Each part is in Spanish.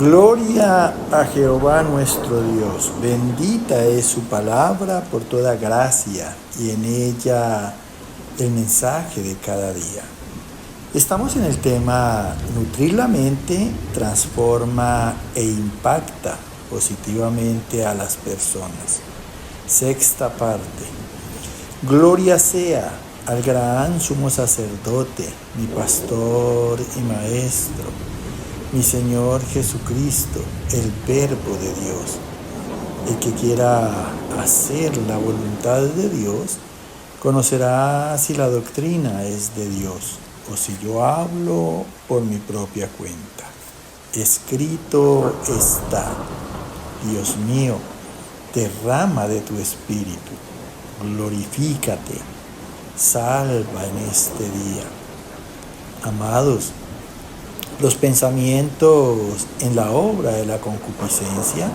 Gloria a Jehová nuestro Dios, bendita es su palabra por toda gracia y en ella el mensaje de cada día. Estamos en el tema nutrir la mente transforma e impacta positivamente a las personas. Sexta parte. Gloria sea al gran sumo sacerdote, mi pastor y maestro, mi Señor Jesucristo, el Verbo de Dios. El que quiera hacer la voluntad de Dios, conocerá si la doctrina es de Dios o si yo hablo por mi propia cuenta. Escrito está: Dios mío, derrama de tu espíritu, glorifícate, salva en este día. Amados, los pensamientos en la obra de la concupiscencia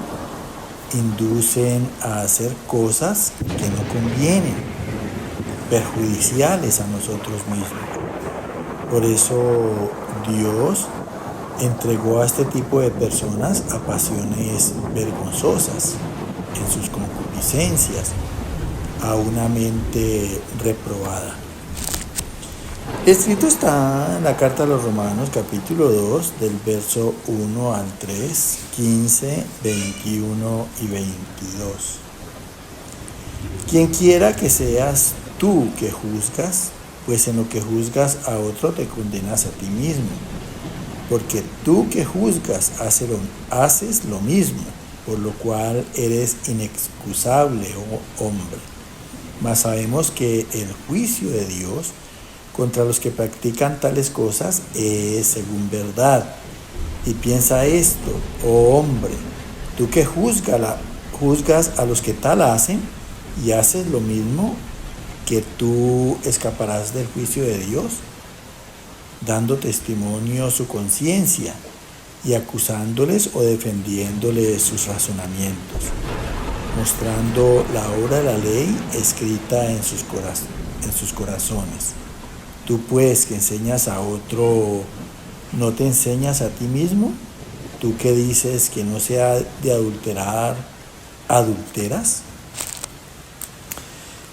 inducen a hacer cosas que no convienen, perjudiciales a nosotros mismos. Por eso Dios entregó a este tipo de personas a pasiones vergonzosas en sus concupiscencias, a una mente reprobada. Escrito está en la carta a los Romanos, capítulo 2, del verso 1 al 3, 15, 21 y 22. Quien quiera que seas tú que juzgas, pues en lo que juzgas a otro te condenas a ti mismo, porque tú que juzgas haces lo mismo, por lo cual eres inexcusable, oh hombre. Mas sabemos que el juicio de Dios contra los que practican tales cosas es según verdad. Y piensa esto, oh hombre, tú que juzgas a los que tal hacen y haces lo mismo, que tú escaparás del juicio de Dios, dando testimonio su conciencia y acusándoles o defendiéndoles sus razonamientos, mostrando la obra de la ley escrita en sus corazones. Tú pues que enseñas a otro, ¿no te enseñas a ti mismo? Tú que dices que no se ha de adulterar, ¿adulteras?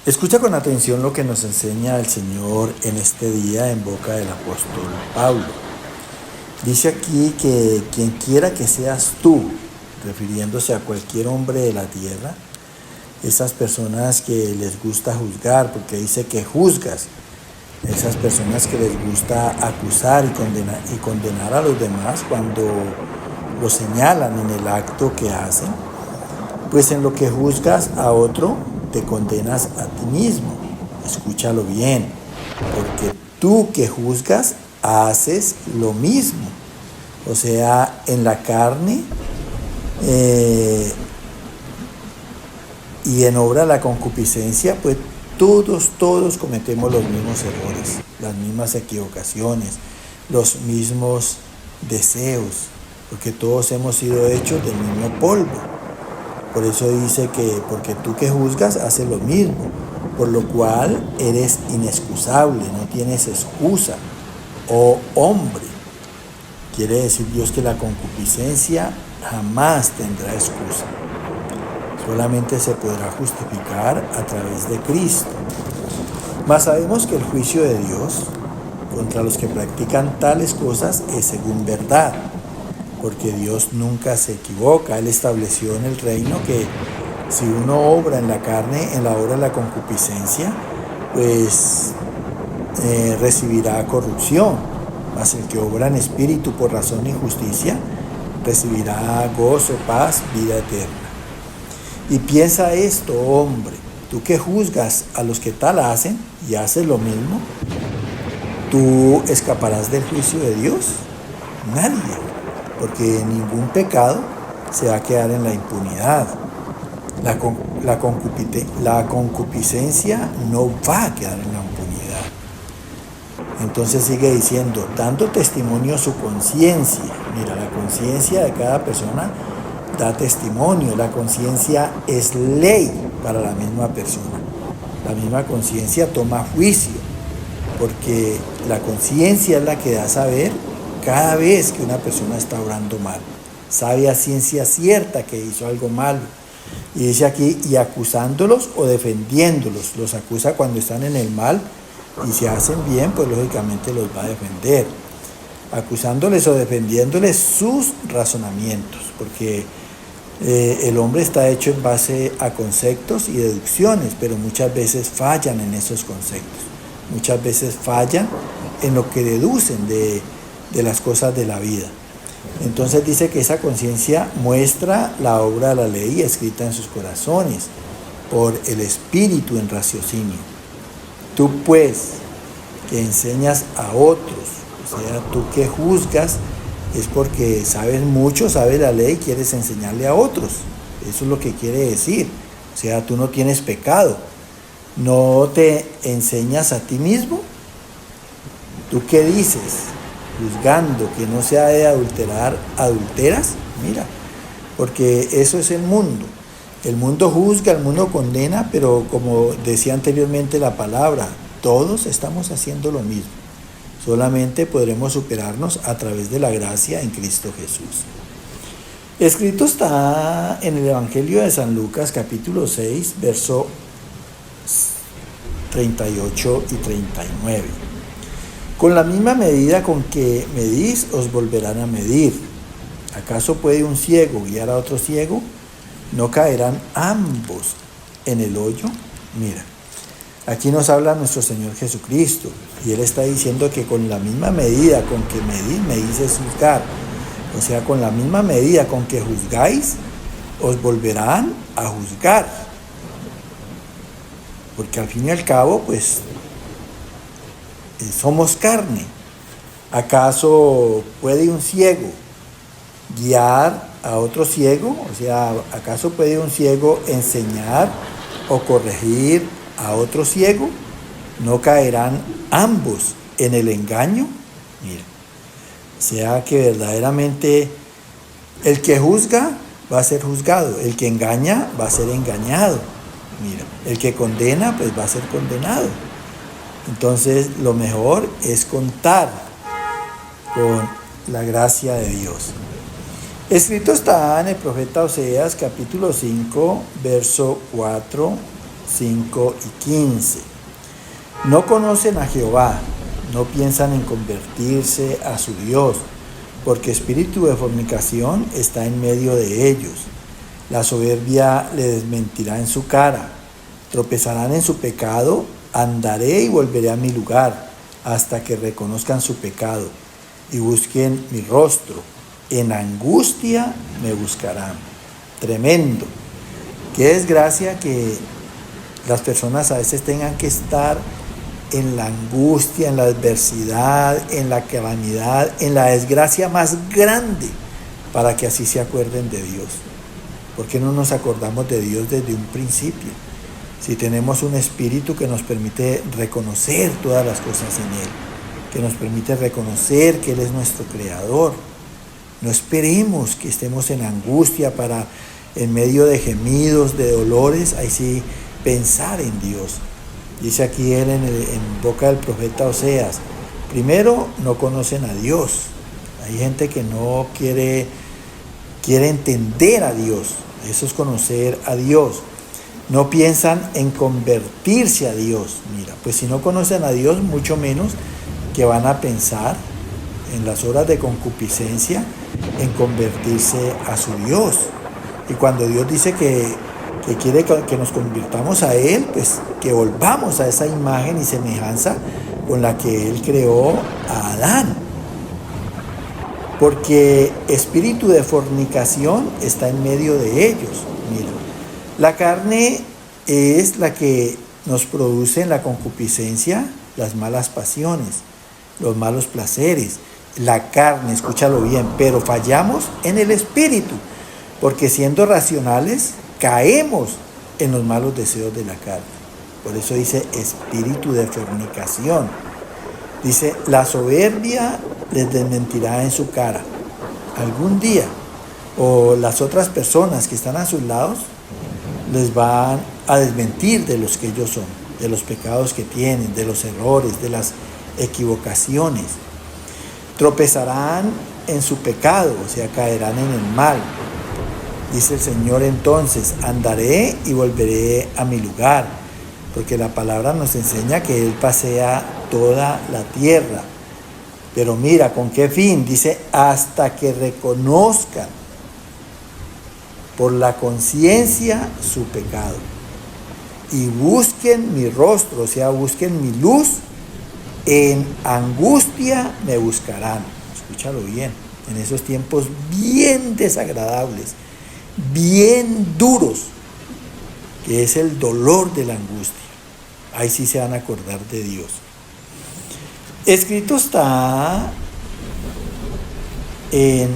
Escucha con atención lo que nos enseña el Señor en este día en boca del apóstol Pablo. Dice aquí que quien quiera que seas tú, refiriéndose a cualquier hombre de la tierra, esas personas que les gusta juzgar, porque dice que juzgas, esas personas que les gusta acusar y condenar a los demás cuando lo señalan en el acto que hacen, pues en lo que juzgas a otro te condenas a ti mismo. Escúchalo bien, porque tú que juzgas haces lo mismo. O sea, en la carne y en obra de la concupiscencia, pues todos cometemos los mismos errores, las mismas equivocaciones, los mismos deseos, porque todos hemos sido hechos del mismo polvo. Por eso dice que porque tú que juzgas haces lo mismo, por lo cual eres inexcusable, no tienes excusa, oh hombre. Quiere decir Dios que la concupiscencia jamás tendrá excusa. Solamente se podrá justificar a través de Cristo. Mas sabemos que el juicio de Dios contra los que practican tales cosas es según verdad, porque Dios nunca se equivoca. Él estableció en el reino que si uno obra en la carne, en la obra de la concupiscencia, pues recibirá corrupción. Mas el que obra en espíritu por razón y justicia recibirá gozo, paz, vida eterna. Y piensa esto, hombre, tú que juzgas a los que tal hacen y haces lo mismo, ¿tú escaparás del juicio de Dios? Nadie, porque ningún pecado se va a quedar en la impunidad. La concupiscencia no va a quedar en la impunidad. Entonces sigue diciendo, dando testimonio su conciencia. Mira, la conciencia de cada persona da testimonio. La conciencia es ley para la misma persona. La misma conciencia toma juicio, porque la conciencia es la que da a saber cada vez que una persona está obrando mal. sabe a ciencia cierta que hizo algo malo. Y dice aquí, y acusándolos o defendiéndolos. Los acusa cuando están en el mal, y si hacen bien, pues lógicamente los va a defender. Acusándoles o defendiéndoles sus razonamientos, porque el hombre está hecho en base a conceptos y deducciones, pero muchas veces fallan en esos conceptos. Muchas veces fallan en lo que deducen de las cosas de la vida. Entonces dice que esa conciencia muestra la obra de la ley escrita en sus corazones por el Espíritu en raciocinio. Tú pues, que enseñas a otros, o sea, tú que juzgas, es porque sabes mucho, sabes la ley, quieres enseñarle a otros. Eso es lo que quiere decir. O sea, tú no tienes pecado. ¿No te enseñas a ti mismo? ¿Tú qué dices? Juzgando que no se ha de adulterar, ¿adulteras? Mira, porque eso es el mundo. El mundo juzga, el mundo condena, pero como decía anteriormente la palabra, todos estamos haciendo lo mismo. Solamente podremos superarnos a través de la gracia en Cristo Jesús. Escrito está en el Evangelio de San Lucas, capítulo 6, verso 38 y 39. Con la misma medida con que medís, os volverán a medir. ¿Acaso puede un ciego guiar a otro ciego? ¿No caerán ambos en el hoyo? Mira, aquí nos habla nuestro Señor Jesucristo, y Él está diciendo que con la misma medida con que medís es juzgar. O sea, con la misma medida con que juzgáis, os volverán a juzgar. Porque al fin y al cabo, pues, somos carne. ¿Acaso puede un ciego guiar a otro ciego? O sea, ¿acaso puede un ciego enseñar o corregir a otro ciego? ¿No caerán ambos en el engaño? Mira, o sea que verdaderamente el que juzga va a ser juzgado, el que engaña va a ser engañado. Mira, el que condena pues va a ser condenado. Entonces lo mejor es contar con la gracia de Dios. Escrito está en el profeta Oseas, capítulo 5, verso 4, 5 y 15. No conocen a Jehová, no piensan en convertirse a su Dios, porque espíritu de fornicación está en medio de ellos. La soberbia le desmentirá en su cara, tropezarán en su pecado, andaré y volveré a mi lugar, hasta que reconozcan su pecado y busquen mi rostro. En angustia me buscarán. Tremendo. Qué desgracia que las personas a veces tengan que estar en la angustia, en la adversidad, en la calamidad, en la desgracia más grande, para que así se acuerden de Dios. ¿Por qué no nos acordamos de Dios desde un principio? Si tenemos un espíritu que nos permite reconocer todas las cosas en Él, que nos permite reconocer que Él es nuestro creador. No esperemos que estemos en angustia para, en medio de gemidos, de dolores, ahí sí pensar en Dios. Dice aquí él en boca del profeta Oseas, primero no conocen a Dios. Hay gente que no quiere entender a Dios. Eso es conocer a Dios. No piensan en convertirse a Dios. Mira, pues si no conocen a Dios, mucho menos que van a pensar en las horas de concupiscencia en convertirse a su Dios. Y cuando Dios dice que quiere que nos convirtamos a Él, pues que volvamos a esa imagen y semejanza con la que Él creó a Adán. Porque espíritu de fornicación está en medio de ellos. Mira, la carne es la que nos produce en la concupiscencia las malas pasiones, los malos placeres. La carne, escúchalo bien, pero fallamos en el espíritu, porque siendo racionales caemos en los malos deseos de la carne. Por eso dice espíritu de fornicación. Dice, la soberbia les desmentirá en su cara. Algún día, o las otras personas que están a sus lados, les van a desmentir de los que ellos son, de los pecados que tienen, de los errores, de las equivocaciones. Tropezarán en su pecado, o sea, caerán en el mal. Dice el Señor entonces, andaré y volveré a mi lugar, porque la palabra nos enseña que Él pasea toda la tierra. Pero mira, ¿con qué fin? Dice, hasta que reconozcan por la conciencia su pecado y busquen mi rostro, o sea, busquen mi luz, en angustia me buscarán. Escúchalo bien, en esos tiempos bien desagradables, bien duros, que es el dolor de la angustia. Ahí sí se van a acordar de Dios. Escrito está en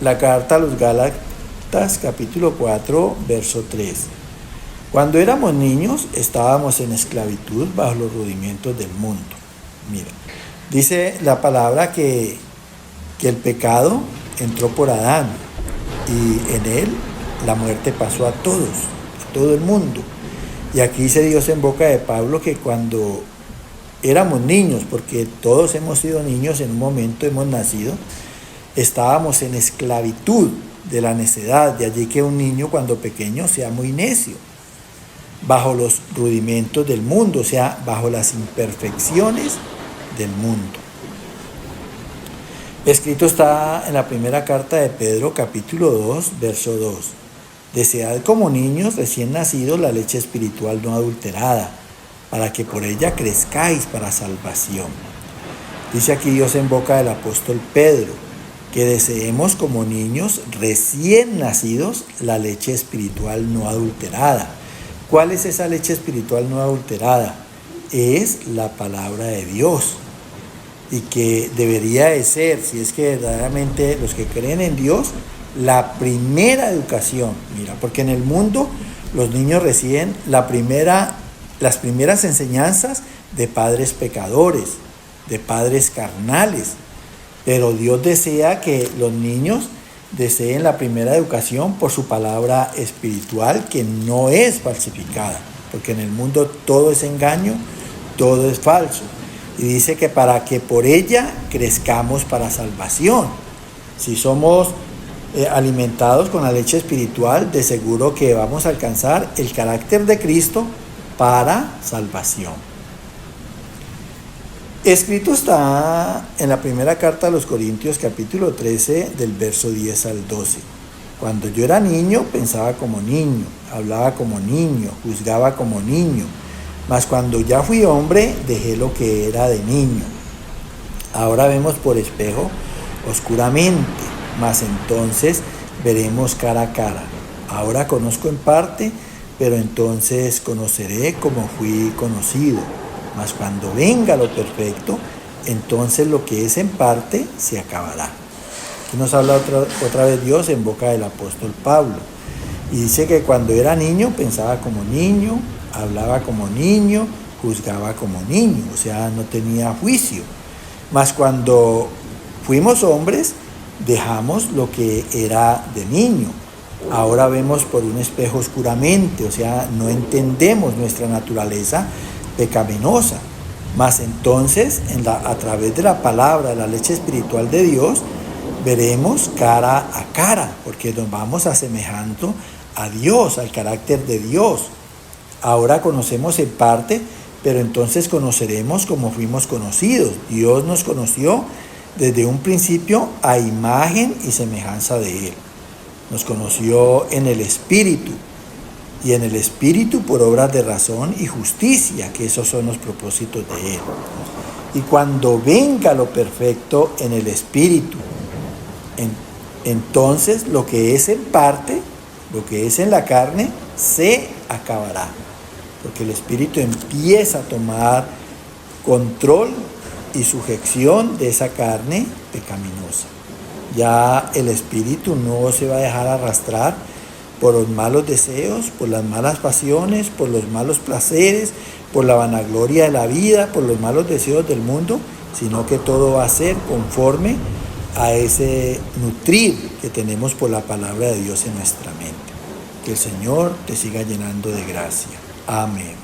la carta a los Gálatas, capítulo 4, verso 3. Cuando éramos niños, estábamos en esclavitud bajo los rudimientos del mundo. Mira, dice la palabra que el pecado entró por Adán y en él la muerte pasó a todos, a todo el mundo. Y aquí dice Dios en boca de Pablo que cuando éramos niños, porque todos hemos sido niños en un momento, hemos nacido, estábamos en esclavitud de la necedad. De allí que un niño cuando pequeño sea muy necio, bajo los rudimentos del mundo, o sea, bajo las imperfecciones del mundo. Escrito está en la primera carta de Pedro, capítulo 2, verso 2. Desead como niños recién nacidos la leche espiritual no adulterada, para que por ella crezcáis para salvación. Dice aquí Dios en boca del apóstol Pedro, que deseemos como niños recién nacidos la leche espiritual no adulterada. ¿Cuál es esa leche espiritual no adulterada? Es la palabra de Dios. Y que debería de ser, si es que verdaderamente los que creen en Dios, la primera educación. Mira, porque en el mundo los niños reciben las primeras enseñanzas de padres pecadores, de padres carnales. Pero Dios desea que los niños deseen la primera educación por su palabra espiritual, que no es falsificada, porque en el mundo todo es engaño, todo es falso. Y dice que para que por ella crezcamos para salvación. Si somos alimentados con la leche espiritual, de seguro que vamos a alcanzar el carácter de Cristo para salvación. Escrito está en la primera carta a los Corintios, capítulo 13, del verso 10 al 12. Cuando yo era niño, pensaba como niño, hablaba como niño, juzgaba como niño. Mas cuando ya fui hombre, dejé lo que era de niño. Ahora vemos por espejo oscuramente, mas entonces veremos cara a cara. Ahora conozco en parte, pero entonces conoceré como fui conocido. Mas cuando venga lo perfecto, entonces lo que es en parte se acabará. Aquí nos habla otra vez Dios en boca del apóstol Pablo. Y dice que cuando era niño pensaba como niño, hablaba como niño, juzgaba como niño, o sea, no tenía juicio. Mas cuando fuimos hombres, dejamos lo que era de niño. Ahora vemos por un espejo oscuramente, o sea, no entendemos nuestra naturaleza pecaminosa. Mas entonces, a través de la palabra, de la leche espiritual de Dios, veremos cara a cara, porque nos vamos asemejando a Dios, al carácter de Dios. Ahora conocemos en parte, pero entonces conoceremos como fuimos conocidos. Dios nos conoció desde un principio a imagen y semejanza de Él. Nos conoció en el Espíritu, y en el Espíritu por obras de razón y justicia, que esos son los propósitos de Él. Y cuando venga lo perfecto en el Espíritu, entonces lo que es en parte, lo que es en la carne, se acabará. Porque el Espíritu empieza a tomar control y sujeción de esa carne pecaminosa. Ya el Espíritu no se va a dejar arrastrar por los malos deseos, por las malas pasiones, por los malos placeres, por la vanagloria de la vida, por los malos deseos del mundo, sino que todo va a ser conforme a ese nutrir que tenemos por la palabra de Dios en nuestra mente. Que el Señor te siga llenando de gracia. Amén.